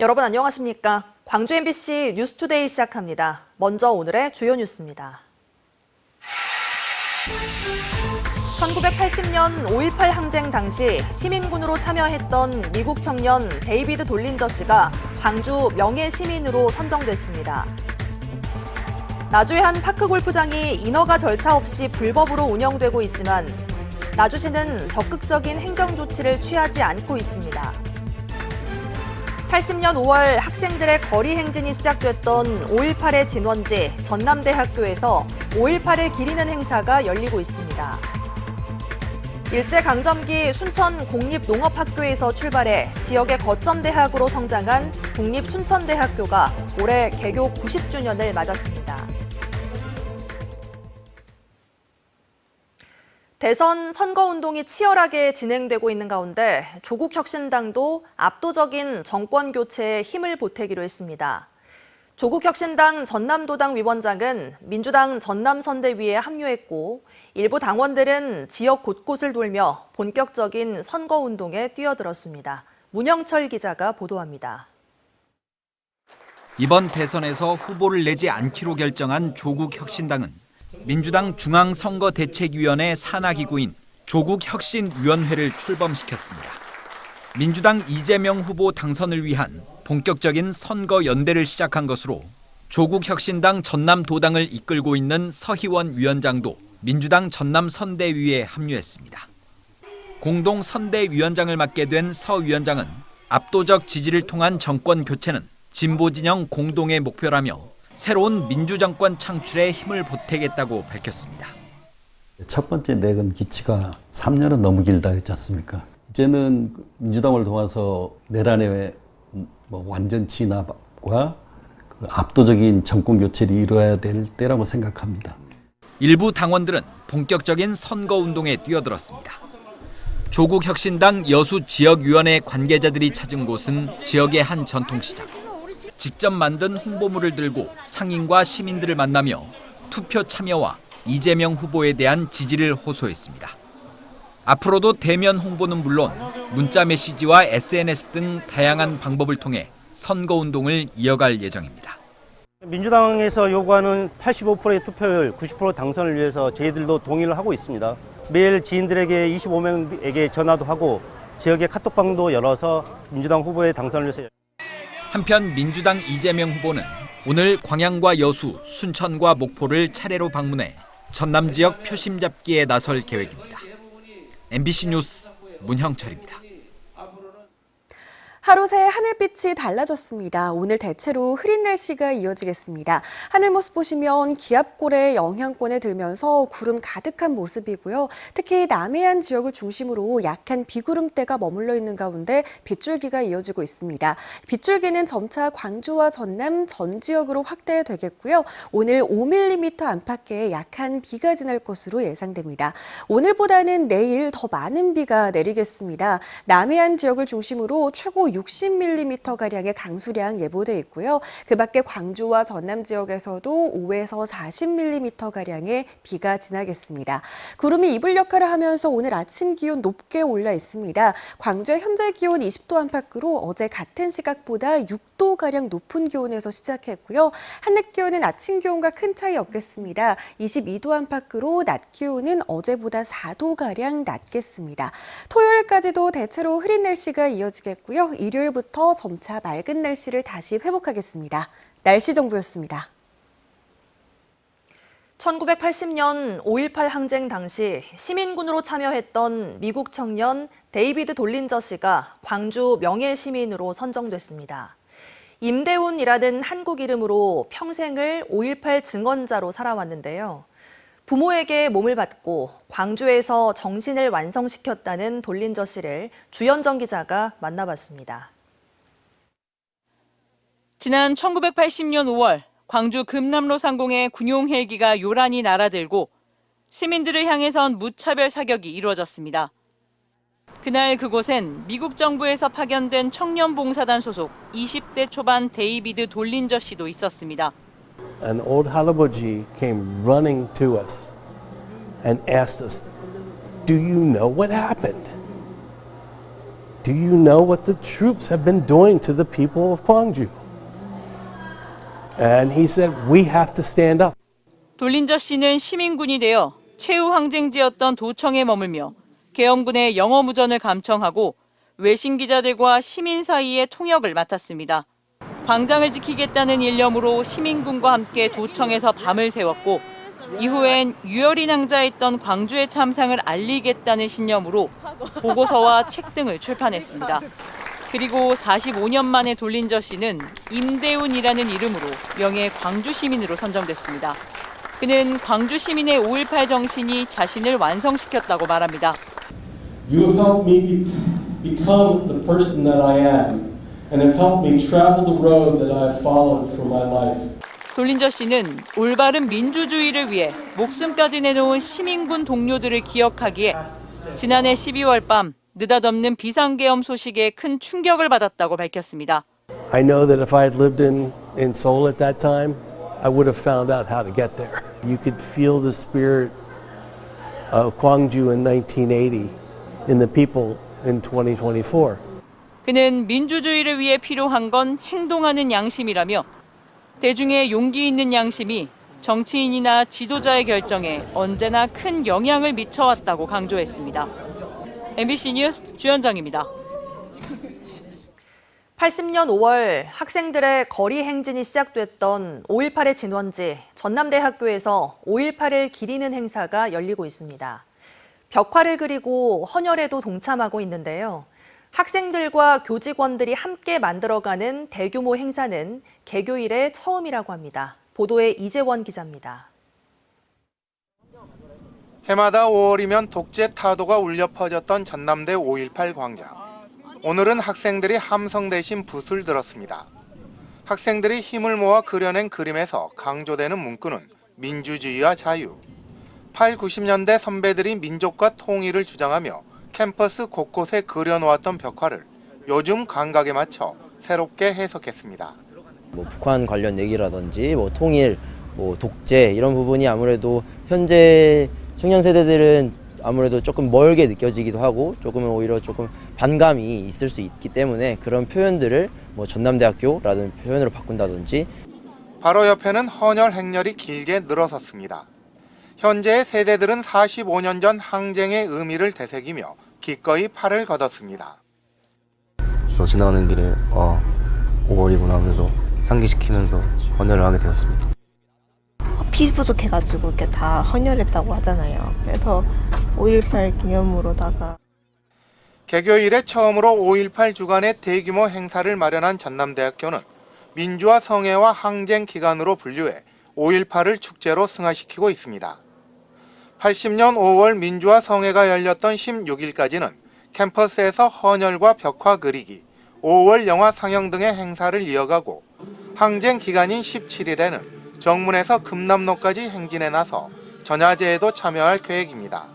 여러분 안녕하십니까? 광주 MBC 뉴스투데이 시작합니다. 먼저 오늘의 주요 뉴스입니다. 1980년 5.18 항쟁 당시 시민군으로 참여했던 미국 청년 데이비드 돌린저 씨가 광주 명예시민으로 선정됐습니다. 나주의 한 파크골프장이 인허가 절차 없이 불법으로 운영되고 있지만 나주시는 적극적인 행정조치를 취하지 않고 있습니다. 80년 5월 학생들의 거리 행진이 시작됐던 5.18의 진원지 전남대학교에서 5.18을 기리는 행사가 열리고 있습니다. 일제강점기 순천 공립농업학교에서 출발해 지역의 거점대학으로 성장한 국립순천대학교가 올해 개교 90주년을 맞았습니다. 대선 선거운동이 치열하게 진행되고 있는 가운데 조국혁신당도 압도적인 정권 교체에 힘을 보태기로 했습니다. 조국혁신당 전남도당 위원장은 민주당 전남선대위에 합류했고 일부 당원들은 지역 곳곳을 돌며 본격적인 선거운동에 뛰어들었습니다. 문영철 기자가 보도합니다. 이번 대선에서 후보를 내지 않기로 결정한 조국혁신당은 민주당 중앙선거대책위원회 산하기구인 조국혁신위원회를 출범시켰습니다. 민주당 이재명 후보 당선을 위한 본격적인 선거 연대를 시작한 것으로 조국혁신당 전남도당을 이끌고 있는 서희원 위원장도 민주당 전남선대위에 합류했습니다. 공동 선대위원장을 맡게 된 서 위원장은 압도적 지지를 통한 정권 교체는 진보진영 공동의 목표라며 새로운 민주정권 창출에 힘을 보태겠다고 밝혔습니다. 첫 번째 내건 기치가 3년은 너무 길다 했지 않습니까? 이제는 민주당을 도와서 내란의 완전 진압과 압도적인 정권 교체를 이루어야 될 때라고 생각합니다. 일부 당원들은 본격적인 선거운동에 뛰어들었습니다. 조국혁신당 여수지역위원회 관계자들이 찾은 곳은 지역의 한 전통시장. 직접 만든 홍보물을 들고 상인과 시민들을 만나며 투표 참여와 이재명 후보에 대한 지지를 호소했습니다. 앞으로도 대면 홍보는 물론 문자 메시지와 SNS 등 다양한 방법을 통해 선거운동을 이어갈 예정입니다. 민주당에서 요구하는 85%의 투표율, 90% 당선을 위해서 저희들도 동의를 하고 있습니다. 매일 지인들에게 25명에게 전화도 하고 지역의 카톡방도 열어서 민주당 후보의 당선을 위해서. 한편 민주당 이재명 후보는 오늘 광양과 여수, 순천과 목포를 차례로 방문해 전남 지역 표심 잡기에 나설 계획입니다. MBC 뉴스 문형철입니다. 하루 새 하늘빛이 달라졌습니다. 오늘 대체로 흐린 날씨가 이어지겠습니다. 하늘 모습 보시면 기압골의 영향권에 들면서 구름 가득한 모습이고요. 특히 남해안 지역을 중심으로 약한 비구름대가 머물러 있는 가운데 빗줄기가 이어지고 있습니다. 빗줄기는 점차 광주와 전남 전 지역으로 확대되겠고요. 오늘 5mm 안팎의 약한 비가 지날 것으로 예상됩니다. 오늘보다는 내일 더 많은 비가 내리겠습니다. 남해안 지역을 중심으로 최고 60mm가량의 강수량 예보돼 있고요. 그 밖에 광주와 전남 지역에서도 5에서 40mm가량의 비가 지나겠습니다. 구름이 이불 역할을 하면서 오늘 아침 기온 높게 올라 있습니다. 광주의 현재 기온 20도 안팎으로 어제 같은 시각보다 6도가량 높은 기온에서 시작했고요. 한낮 기온은 아침 기온과 큰 차이 없겠습니다. 22도 안팎으로 낮 기온은 어제보다 4도가량 낮겠습니다. 토요일까지도 대체로 흐린 날씨가 이어지겠고요. 일요일부터 점차 맑은 날씨를 다시 회복하겠습니다. 날씨 정보였습니다. 1980년 5.18 항쟁 당시 시민군으로 참여했던 미국 청년 데이비드 돌린저 씨가 광주 명예시민으로 선정됐습니다. 임대훈이라는 한국 이름으로 평생을 5.18 증언자로 살아왔는데요. 부모에게 몸을 받고 광주에서 정신을 완성시켰다는 돌린저 씨를 주현정 기자가 만나봤습니다. 지난 1980년 5월 광주 금남로 상공에 군용 헬기가 요란히 날아들고 시민들을 향해선 무차별 사격이 이루어졌습니다. 그날 그곳엔 미국 정부에서 파견된 청년봉사단 소속 20대 초반 데이비드 돌린저 씨도 있었습니다. An old 할아버지 came running to us and asked us, "Do you know what happened?" Do you know what the troops have been doing to the people of Gwangju? And he said, we have to stand up. 돌린저 씨는 시민군이 되어 최후 항쟁지였던 도청에 머물며 계엄군의 영어무전을 감청하고 외신 기자들과 시민 사이의 통역을 맡았습니다. 광장을 지키겠다는 일념으로 시민군과 함께 도청에서 밤을 새웠고 이후엔 유혈이 낭자했던 광주의 참상을 알리겠다는 신념으로 보고서와 책 등을 출판했습니다. 그리고 45년 만에 돌린저 씨는 임대훈이라는 이름으로 명예 광주 시민으로 선정됐습니다. 그는 광주 시민의 5.18 정신이 자신을 완성시켰다고 말합니다. You have helped me become the person that I am and have helped me travel the road that I have followed for my life. 돌린저 씨는 올바른 민주주의를 위해 목숨까지 내놓은 시민군 동료들을 기억하기에 지난해 12월 밤 느닷없는 비상계엄 소식에 큰 충격을 받았다고 밝혔습니다. I know that if I had lived in Seoul at that time, I would have found out how to get there. You could feel the spirit of Gwangju in 1980 in the people in 2024. 그는 민주주의를 위해 필요한 건 행동하는 양심이라며 대중의 용기 있는 양심이 정치인이나 지도자의 결정에 언제나 큰 영향을 미쳐왔다고 강조했습니다. MBC 뉴스 주현정입니다. 80년 5월 학생들의 거리 행진이 시작됐던 5.18의 진원지 전남대학교에서 5.18을 기리는 행사가 열리고 있습니다. 벽화를 그리고 헌혈에도 동참하고 있는데요. 학생들과 교직원들이 함께 만들어가는 대규모 행사는 개교 이래 처음이라고 합니다. 보도에 이재원 기자입니다. 해마다 5월이면 독재 타도가 울려 퍼졌던 전남대 5.18 광장. 오늘은 학생들이 함성 대신 붓을 들었습니다. 학생들이 힘을 모아 그려낸 그림에서 강조되는 문구는 민주주의와 자유. 8, 90년대 선배들이 민족과 통일을 주장하며 캠퍼스 곳곳에 그려놓았던 벽화를 요즘 감각에 맞춰 새롭게 해석했습니다. 북한 관련 얘기라든지 통일, 독재 이런 부분이 아무래도 현재 청년 세대들은 아무래도 조금 멀게 느껴지기도 하고 조금은 오히려 조금 반감이 있을 수 있기 때문에 그런 표현들을 전남대학교라는 표현으로 바꾼다든지. 바로 옆에는 헌혈 행렬이 길게 늘어섰습니다. 현재의 세대들은 45년 전 항쟁의 의미를 되새기며 기꺼이 팔을 걷었습니다. 그래서 지나가는 길에 5월이구나 하면서 상기시키면서 헌혈을 하게 되었습니다. 피 부족해가지고 이렇게 다 헌혈했다고 하잖아요. 그래서 5.18 기념으로다가 개교 이래 처음으로 5.18 주간의 대규모 행사를 마련한 전남대학교는 민주화 성애와 항쟁 기간으로 분류해 5.18을 축제로 승화시키고 있습니다. 80년 5월 민주화 성회가 열렸던 16일까지는 캠퍼스에서 헌혈과 벽화 그리기, 5월 영화 상영 등의 행사를 이어가고 항쟁 기간인 17일에는 정문에서 금남로까지 행진에 나서 전야제에도 참여할 계획입니다.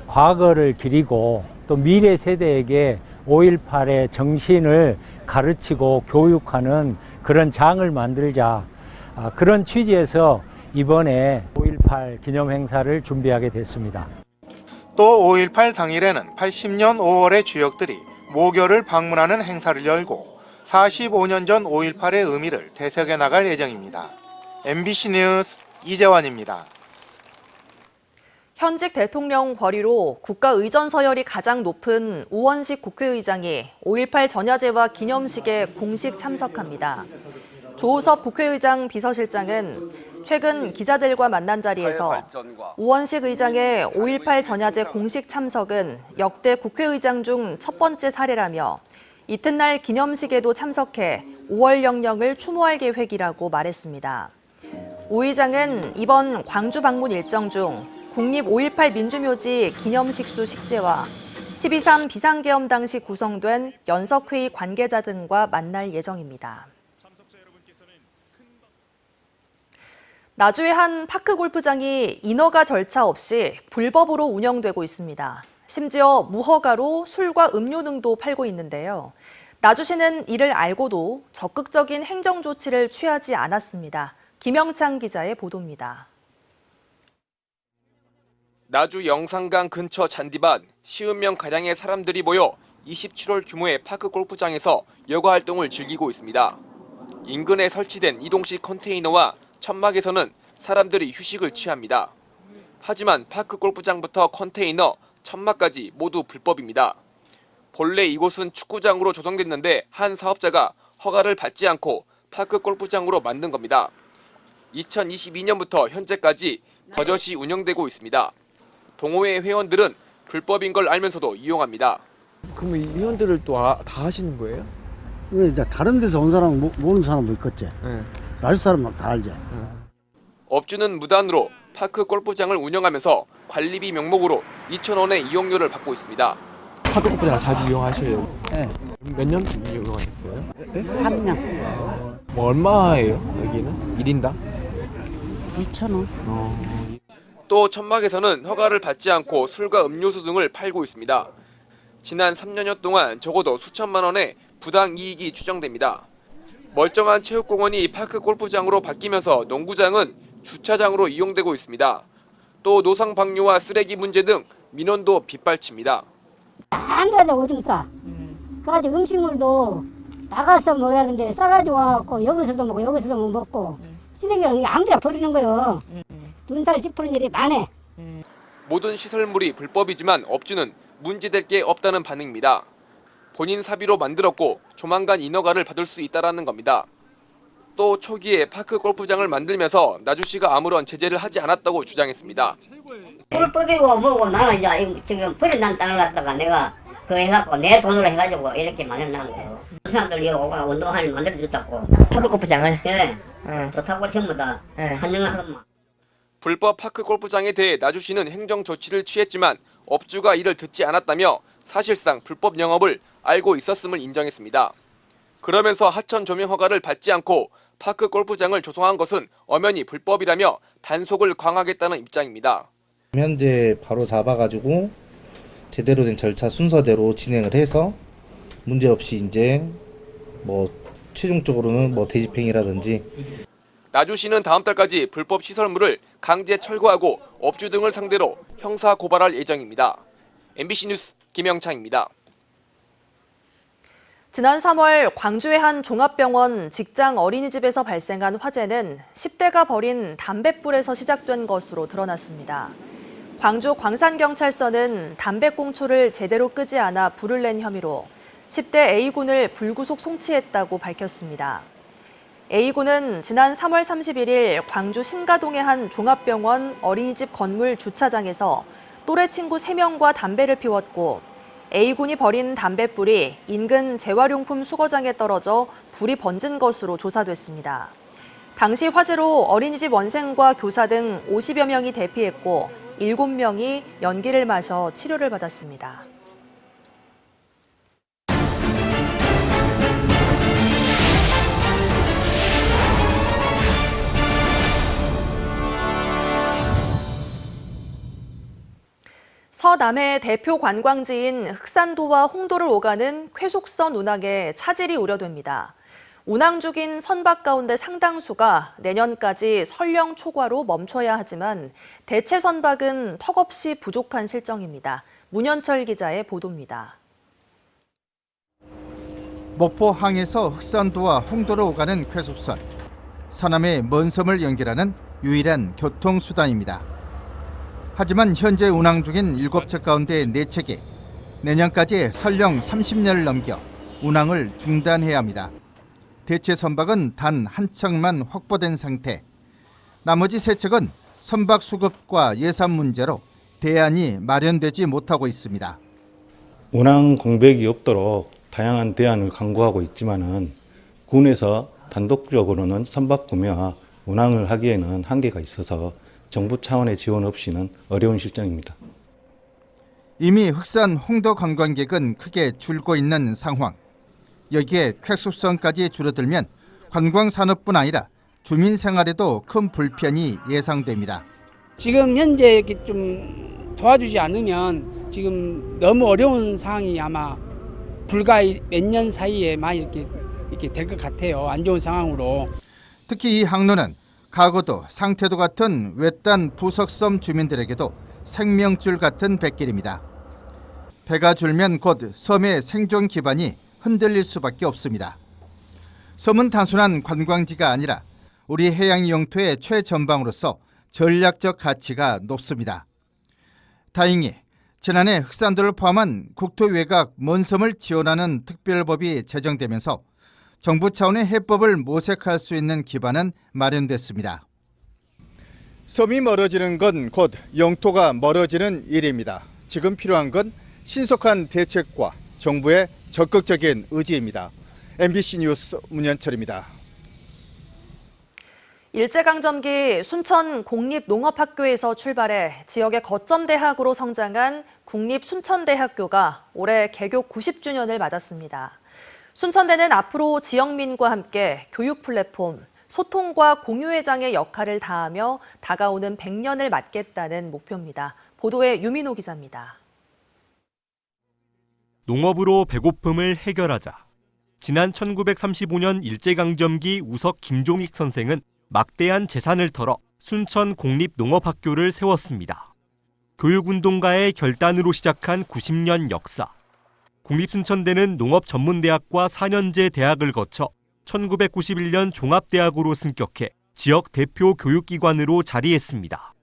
과거를 기리고 또 미래 세대에게 5.18의 정신을 가르치고 교육하는 그런 장을 만들자, 그런 취지에서 이번에 5.18 기념 행사를 준비하게 됐습니다. 또 5.18 당일에는 80년 5월의 주역들이 모교를 방문하는 행사를 열고 45년 전 5.18의 의미를 되새겨 나갈 예정입니다. MBC 뉴스 이재환입니다. 현직 대통령 과리로 국가의전 서열이 가장 높은 우원식 국회의장이 5.18 전야제와 기념식에 공식 참석합니다. 조우섭 국회의장 비서실장은 최근 기자들과 만난 자리에서 우원식 의장의 5.18 전야제 공식 참석은 역대 국회의장 중 첫 번째 사례라며 이튿날 기념식에도 참석해 5월 영령을 추모할 계획이라고 말했습니다. 우 의장은 이번 광주 방문 일정 중 국립 5.18 민주묘지 기념식수 식재와 12.3 비상계엄 당시 구성된 연석회의 관계자 등과 만날 예정입니다. 나주의 한 파크 골프장이 인허가 절차 없이 불법으로 운영되고 있습니다. 심지어 무허가로 술과 음료 등도 팔고 있는데요. 나주시는 이를 알고도 적극적인 행정 조치를 취하지 않았습니다. 김영창 기자의 보도입니다. 나주 영산강 근처 잔디밭 50명 가량의 사람들이 모여 27홀 규모의 파크 골프장에서 여가 활동을 즐기고 있습니다. 인근에 설치된 이동식 컨테이너와 천막에서는 사람들이 휴식을 취합니다. 하지만 파크 골프장부터 컨테이너, 천막까지 모두 불법입니다. 본래 이곳은 축구장으로 조성됐는데 한 사업자가 허가를 받지 않고 파크 골프장으로 만든 겁니다. 2022년부터 현재까지 버젓이 운영되고 있습니다. 동호회 회원들은 불법인 걸 알면서도 이용합니다. 그럼 이 회원들을 또 다 하시는 거예요? 이제 다른 데서 온 사람 모르는 사람도 있겠지. 네. 나주 사람 막 다 알지. 업주는 무단으로 파크 골프장을 운영하면서 관리비 명목으로 2,000원의 이용료를 받고 있습니다. 파크 골프장 자주 이용하셔요? 네. 몇 년 이용하셨어요? 3년. 뭐 얼마예요 여기는? 1인당? 2,000원. 또 천막에서는 허가를 받지 않고 술과 음료수 등을 팔고 있습니다. 지난 3년여 동안 적어도 수천만 원의 부당 이익이 추정됩니다. 멀쩡한 체육공원이 파크 골프장으로 바뀌면서 농구장은 주차장으로 이용되고 있습니다. 또 노상 방류와 쓰레기 문제 등 민원도 빗발칩니다. 아무데나 오줌 싸. 그래가지고 음식물도 나가서 먹어야 근데 싸가지고 와갖고 여기서도 먹고 여기서도 먹고 쓰레기를 아무데나 버리는 거요. 눈살 찌푸는 일이 많아. 모든 시설물이 불법이지만 업주는 문제될 게 없다는 반응입니다. 본인 사비로 만들었고 조만간 인허가를 받을 수 있다는 겁니다. 또 초기에 파크 골프장을 만들면서 나주시가 아무런 제재를 하지 않았다고 주장했습니다. 불법이고 뭐고 나는 이제 지금 버려난 땅을 갖다가 내가 그 해갖고 내 돈으로 해가지고 이렇게 만들어놓은 거예요. 사람들 이거 운동화를 만들어줬다고. 파크 골프장을? 예. 좋다고 전부 다 환영을 하더만. 불법 파크 골프장에 대해 나주시는 행정 조치를 취했지만 업주가 이를 듣지 않았다며 사실상 불법 영업을 알고 있었음을 인정했습니다. 그러면서 하천 조명 허가를 받지 않고 파크 골프장을 조성한 것은 엄연히 불법이라며 단속을 강화하겠다는 입장입니다. 현재 바로 잡아가지고 제대로 된 절차 순서대로 진행을 해서 문제없이 이제 뭐 최종적으로는 뭐 대집행이라든지. 나주시는 다음 달까지 불법 시설물을 강제 철거하고 업주 등을 상대로 형사 고발할 예정입니다. MBC 뉴스 김영창입니다. 지난 3월 광주의 한 종합병원 직장 어린이집에서 발생한 화재는 10대가 버린 담뱃불에서 시작된 것으로 드러났습니다. 광주 광산경찰서는 담배꽁초를 제대로 끄지 않아 불을 낸 혐의로 10대 A군을 불구속 송치했다고 밝혔습니다. A군은 지난 3월 31일 광주 신가동의 한 종합병원 어린이집 건물 주차장에서 또래 친구 3명과 담배를 피웠고 A군이 버린 담뱃불이 인근 재활용품 수거장에 떨어져 불이 번진 것으로 조사됐습니다. 당시 화재로 어린이집 원생과 교사 등 50여 명이 대피했고 7명이 연기를 마셔 치료를 받았습니다. 서남해 대표 관광지인 흑산도와 홍도를 오가는 쾌속선 운항에 차질이 우려됩니다. 운항 중인 선박 가운데 상당수가 내년까지 설령 초과로 멈춰야 하지만 대체 선박은 턱없이 부족한 실정입니다. 문현철 기자의 보도입니다. 목포항에서 흑산도와 홍도를 오가는 쾌속선. 서남의 먼 섬을 연결하는 유일한 교통수단입니다. 하지만 현재 운항 중인 7척 가운데 4척이 내년까지 설령 30년을 넘겨 운항을 중단해야 합니다. 대체 선박은 단 한 척만 확보된 상태. 나머지 3척은 선박 수급과 예산 문제로 대안이 마련되지 못하고 있습니다. 운항 공백이 없도록 다양한 대안을 강구하고 있지만은 군에서 단독적으로는 선박 구매와 운항을 하기에는 한계가 있어서 정부 차원의 지원 없이는 어려운 실정입니다. 이미 흑산 홍도 관광객은 크게 줄고 있는 상황. 여기에 쾌속선까지 줄어들면 관광산업뿐 아니라 주민 생활에도 큰 불편이 예상됩니다. 지금 현재 이렇게 좀 도와주지 않으면 지금 너무 어려운 상황이 아마 불과 몇 년 사이에만 이렇게 될 것 같아요. 안 좋은 상황으로. 특히 이 항로는 가고도 상태도 같은 외딴 부석섬 주민들에게도 생명줄 같은 뱃길입니다. 배가 줄면 곧 섬의 생존 기반이 흔들릴 수밖에 없습니다. 섬은 단순한 관광지가 아니라 우리 해양 영토의 최전방으로서 전략적 가치가 높습니다. 다행히 지난해 흑산도를 포함한 국토 외곽 먼 섬을 지원하는 특별법이 제정되면서 정부 차원의 해법을 모색할 수 있는 기반은 마련됐습니다. 섬이 멀어지는 건 곧 영토가 멀어지는 일입니다. 지금 필요한 건 신속한 대책과 정부의 적극적인 의지입니다. MBC 뉴스 문현철입니다. 일제강점기 순천 공립농업학교에서 출발해 지역의 거점 대학으로 성장한 국립순천대학교가 올해 개교 90주년을 맞았습니다. 순천대는 앞으로 지역민과 함께 교육 플랫폼, 소통과 공유의 장의 역할을 다하며 다가오는 100년을 맞겠다는 목표입니다. 보도에 유민호 기자입니다. 농업으로 배고픔을 해결하자. 지난 1935년 일제강점기 우석 김종익 선생은 막대한 재산을 털어 순천 공립농업학교를 세웠습니다. 교육운동가의 결단으로 시작한 90년 역사. 국립순천대는 농업전문대학과 4년제 대학을 거쳐 1991년 종합대학으로 승격해 지역 대표 교육기관으로 자리했습니다.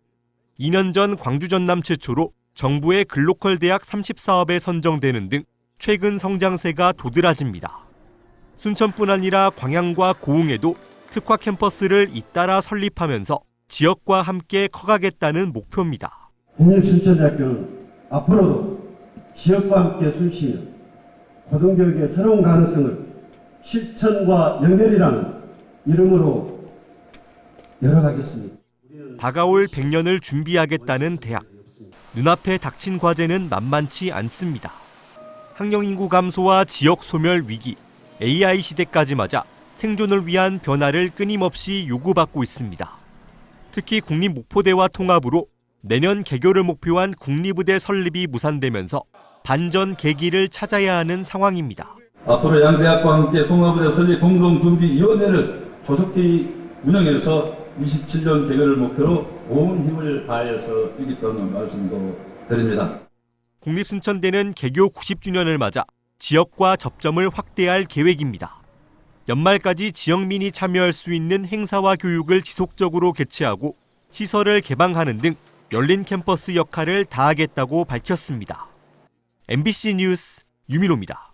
2년 전 광주 전남 최초로 정부의 글로컬 대학 30사업에 선정되는 등 최근 성장세가 도드라집니다. 순천뿐 아니라 광양과 고흥에도 특화 캠퍼스를 잇따라 설립하면서 지역과 함께 커가겠다는 목표입니다. 국립순천대학교는 앞으로도 지역과 함께 숨쉬며 고등교육의 새로운 가능성을 실천과 연결이라는 이름으로 열어가겠습니다. 다가올 100년을 준비하겠다는 대학. 눈앞에 닥친 과제는 만만치 않습니다. 학령인구 감소와 지역 소멸 위기, AI 시대까지 맞아 생존을 위한 변화를 끊임없이 요구받고 있습니다. 특히 국립목포대와 통합으로 내년 개교를 목표한 국립의대 설립이 무산되면서 반전 계기를 찾아야 하는 상황입니다. 앞으로 양대학과 함께 통합의대 설립 공동준비위원회를 조속히 운영해서 27년 개교를 목표로 온 힘을 다해서 뛰겠다는 말씀도 드립니다. 국립순천대는 개교 90주년을 맞아 지역과 접점을 확대할 계획입니다. 연말까지 지역민이 참여할 수 있는 행사와 교육을 지속적으로 개최하고 시설을 개방하는 등 열린 캠퍼스 역할을 다하겠다고 밝혔습니다. MBC 뉴스 유민호입니다.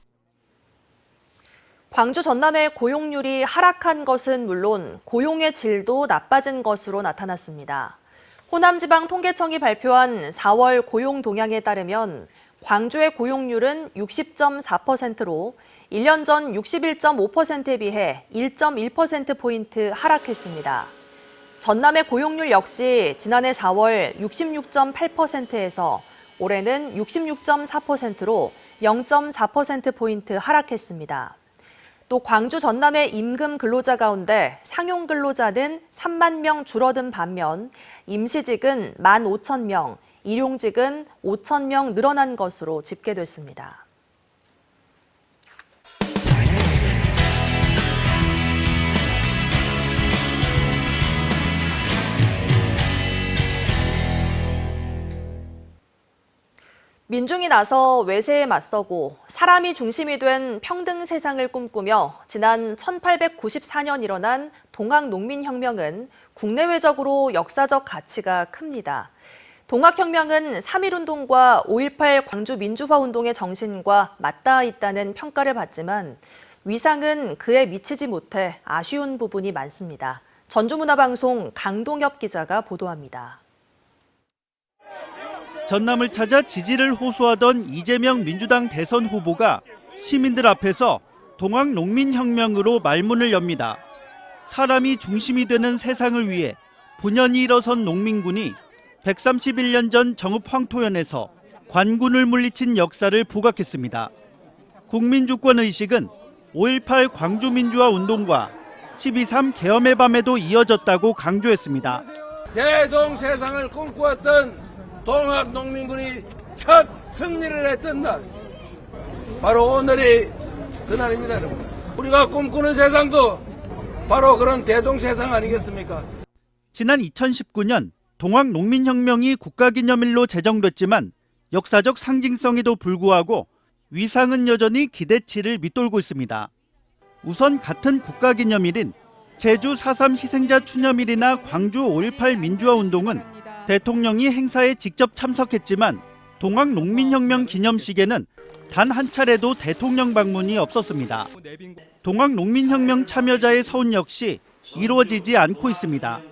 광주 전남의 고용률이 하락한 것은 물론 고용의 질도 나빠진 것으로 나타났습니다. 호남지방통계청이 발표한 4월 고용 동향에 따르면 광주의 고용률은 60.4%로 1년 전 61.5%에 비해 1.1%포인트 하락했습니다. 전남의 고용률 역시 지난해 4월 66.8%에서 올해는 66.4%로 0.4%포인트 하락했습니다. 또 광주 전남의 임금 근로자 가운데 상용 근로자는 3만 명 줄어든 반면 임시직은 15,000명, 일용직은 5,000명 늘어난 것으로 집계됐습니다. 민중이 나서 외세에 맞서고 사람이 중심이 된 평등 세상을 꿈꾸며 지난 1894년 일어난 동학농민혁명은 국내외적으로 역사적 가치가 큽니다. 동학혁명은 3.1운동과 5.18 광주민주화운동의 정신과 맞닿아 있다는 평가를 받지만 위상은 그에 미치지 못해 아쉬운 부분이 많습니다. 전주문화방송 강동엽 기자가 보도합니다. 전남을 찾아 지지를 호소하던 이재명 민주당 대선 후보가 시민들 앞에서 동학농민혁명으로 말문을 엽니다. 사람이 중심이 되는 세상을 위해 분연히 일어선 농민군이 131년 전 정읍 황토현에서 관군을 물리친 역사를 부각했습니다. 국민주권의식은 5.18 광주민주화운동과 12.3 계엄의 밤에도 이어졌다고 강조했습니다. 대동세상을 꿈꾸었던 동학농민군이 첫 승리를 했던 날, 바로 오늘이 그날입니다. 여러분. 우리가 꿈꾸는 세상도 바로 그런 대동세상 아니겠습니까? 지난 2019년 동학농민혁명이 국가기념일로 제정됐지만 역사적 상징성에도 불구하고 위상은 여전히 기대치를 밑돌고 있습니다. 우선 같은 국가기념일인 제주 4.3 희생자 추념일이나 광주 5.18 민주화 운동은 대통령이 행사에 직접 참석했지만 동학농민혁명 기념식에는 단 한 차례도 대통령 방문이 없었습니다. 동학농민혁명 참여자의 서운 역시 이루어지지 않고 있습니다.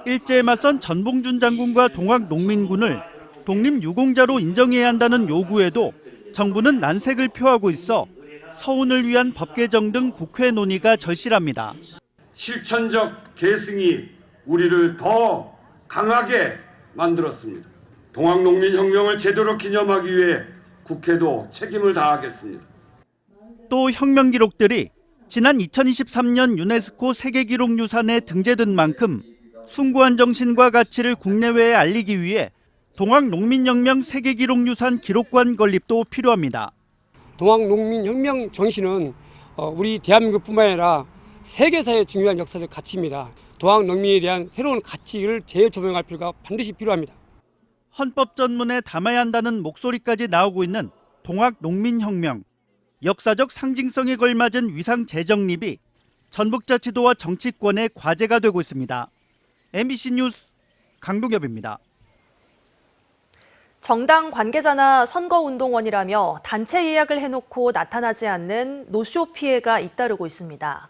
일제에 맞선 전봉준 장군과 동학농민군을 독립유공자로 인정해야 한다는 요구에도 정부는 난색을 표하고 있어 서운을 위한 법 개정 등 국회 논의가 절실합니다. 실천적 계승이 우리를 더 강하게 만들었습니다. 동학농민혁명을 제대로 기념하기 위해 국회도 책임을 다하겠습니다. 또 혁명 기록들이 지난 2023년 유네스코 세계기록유산에 등재된 만큼 숭고한 정신과 가치를 국내외에 알리기 위해 동학농민혁명 세계기록유산 기록관 건립도 필요합니다. 동학농민혁명 정신은 우리 대한민국뿐만 아니라 세계사의 중요한 역사적 가치입니다. 동학농민에 대한 새로운 가치를 재조명할 필요가 반드시 필요합니다. 헌법 전문에 담아야 한다는 목소리까지 나오고 있는 동학농민혁명. 역사적 상징성에 걸맞은 위상 재정립이 전북자치도와 정치권의 과제가 되고 있습니다. MBC 뉴스 강동엽입니다. 정당 관계자나 선거운동원이라며 단체 예약을 해놓고 나타나지 않는 노쇼 피해가 잇따르고 있습니다.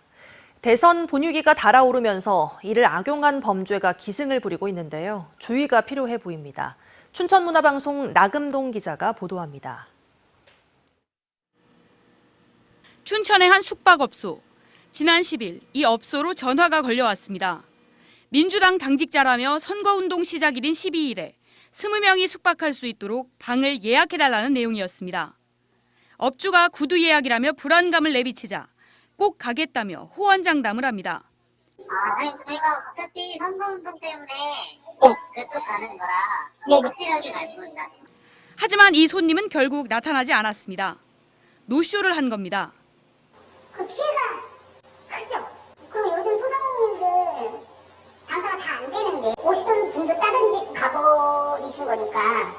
대선 분위기가 달아오르면서 이를 악용한 범죄가 기승을 부리고 있는데요. 주의가 필요해 보입니다. 춘천문화방송 나금동 기자가 보도합니다. 춘천의 한 숙박업소. 지난 10일 이 업소로 전화가 걸려왔습니다. 민주당 당직자라며 선거운동 시작일인 12일에 20명이 숙박할 수 있도록 방을 예약해달라는 내용이었습니다. 업주가 구두 예약이라며 불안감을 내비치자 꼭 가겠다며 호언장담을 합니다. 사장님, 저희가 어차피 선거운동 때문에 그쪽 가는 거라 확실하게 갈 겁니다. 하지만 이 손님은 결국 나타나지 않았습니다. 노쇼를 한 겁니다. 그 피해가 크죠. 그리고 요즘 소상공인들 장사가 다 안 되는데 오시던 분도 다른 집 가버리신 거니까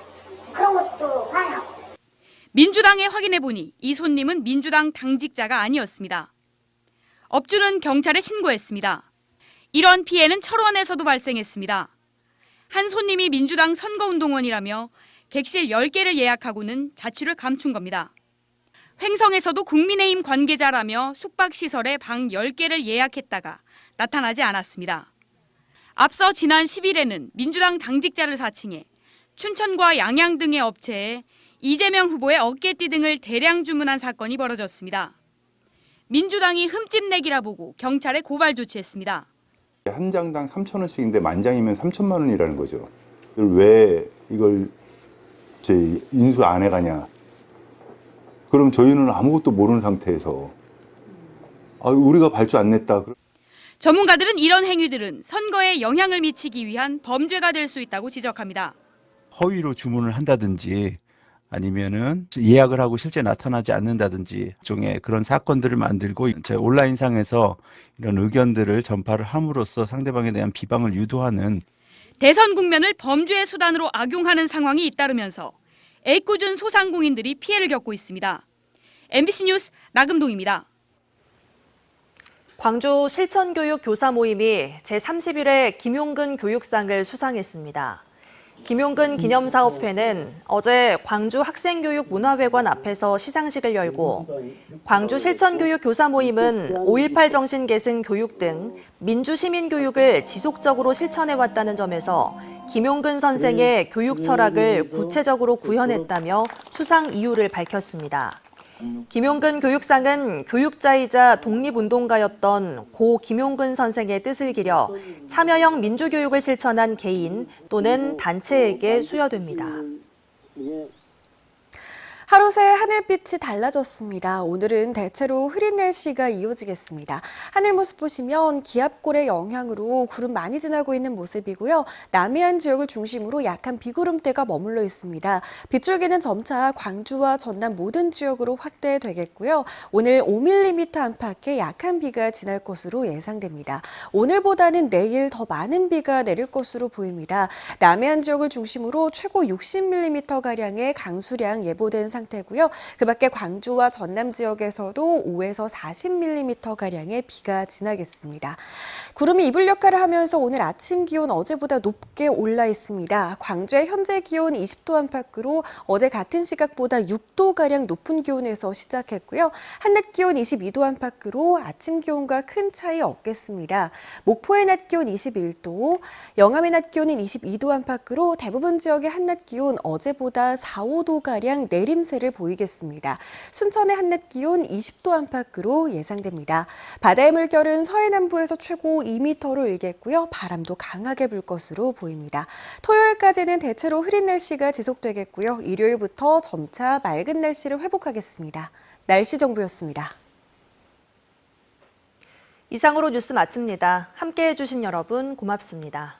그런 것도 화나고. 민주당에 확인해보니 이 손님은 민주당 당직자가 아니었습니다. 업주는 경찰에 신고했습니다. 이런 피해는 철원에서도 발생했습니다. 한 손님이 민주당 선거운동원이라며 객실 10개를 예약하고는 자취를 감춘 겁니다. 횡성에서도 국민의힘 관계자라며 숙박시설에 방 10개를 예약했다가 나타나지 않았습니다. 앞서 지난 10일에는 민주당 당직자를 사칭해 춘천과 양양 등의 업체에 이재명 후보의 어깨띠 등을 대량 주문한 사건이 벌어졌습니다. 민주당이 흠집내기라 보고 경찰에 고발 조치했습니다. 한 장당 3,000원씩인데 만 장이면 3천만 원이라는 거죠. 왜 이걸 인수 안 해가냐. 그럼 저희는 아무것도 모르는 상태에서 우리가 발주 안 냈다. 전문가들은 이런 행위들은 선거에 영향을 미치기 위한 범죄가 될 수 있다고 지적합니다. 허위로 주문을 한다든지 아니면은 예약을 하고 실제 나타나지 않는다든지 일종의 그런 사건들을 만들고 온라인상에서 이런 의견들을 전파를 함으로써 상대방에 대한 비방을 유도하는 대선 국면을 범죄의 수단으로 악용하는 상황이 잇따르면서 애꿎은 소상공인들이 피해를 겪고 있습니다. MBC 뉴스 나금동입니다. 광주 실천교육 교사 모임이 제31회 김용근 교육상을 수상했습니다. 김용근 기념사업회는 어제 광주 학생교육문화회관 앞에서 시상식을 열고 광주 실천교육 교사 모임은 5.18 정신 계승 교육 등 민주시민교육을 지속적으로 실천해왔다는 점에서 김용근 선생의 교육 철학을 구체적으로 구현했다며 수상 이유를 밝혔습니다. 김용근 교육상은 교육자이자 독립운동가였던 고 김용근 선생의 뜻을 기려 참여형 민주교육을 실천한 개인 또는 단체에게 수여됩니다. 하루 새 하늘빛이 달라졌습니다. 오늘은 대체로 흐린 날씨가 이어지겠습니다. 하늘 모습 보시면 기압골의 영향으로 구름 많이 지나고 있는 모습이고요. 남해안 지역을 중심으로 약한 비구름대가 머물러 있습니다. 빗줄기는 점차 광주와 전남 모든 지역으로 확대되겠고요. 오늘 5mm 안팎의 약한 비가 지날 것으로 예상됩니다. 오늘보다는 내일 더 많은 비가 내릴 것으로 보입니다. 남해안 지역을 중심으로 최고 60mm가량의 강수량 예보된 상태고요. 그 밖에 광주와 전남 지역에서도 5에서 40mm가량의 비가 지나겠습니다. 구름이 이불 역할을 하면서 오늘 아침 기온 어제보다 높게 올라 있습니다. 광주의 현재 기온 20도 안팎으로 어제 같은 시각보다 6도가량 높은 기온에서 시작했고요. 한낮 기온 22도 안팎으로 아침 기온과 큰 차이 없겠습니다. 목포의 낮 기온 21도, 영암의 낮 기온은 22도 안팎으로 대부분 지역의 한낮 기온 어제보다 4, 5도가량 내림세를 보이겠습니다. 순천의 한낮 기온 20도 안팎으로 예상됩니다. 바다의 물결은 서해남부에서 최고 2m로 일겠고요. 바람도 강하게 불 것으로 보입니다. 토요일까지는 대체로 흐린 날씨가 지속되겠고요. 일요일부터 점차 맑은 날씨를 회복하겠습니다. 날씨 정보였습니다. 이상으로 뉴스 마칩니다. 함께해 주신 여러분 고맙습니다.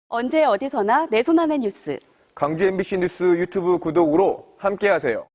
언제 어디서나 내 손 안의 뉴스. 광주 MBC 뉴스 유튜브 구독으로 함께하세요.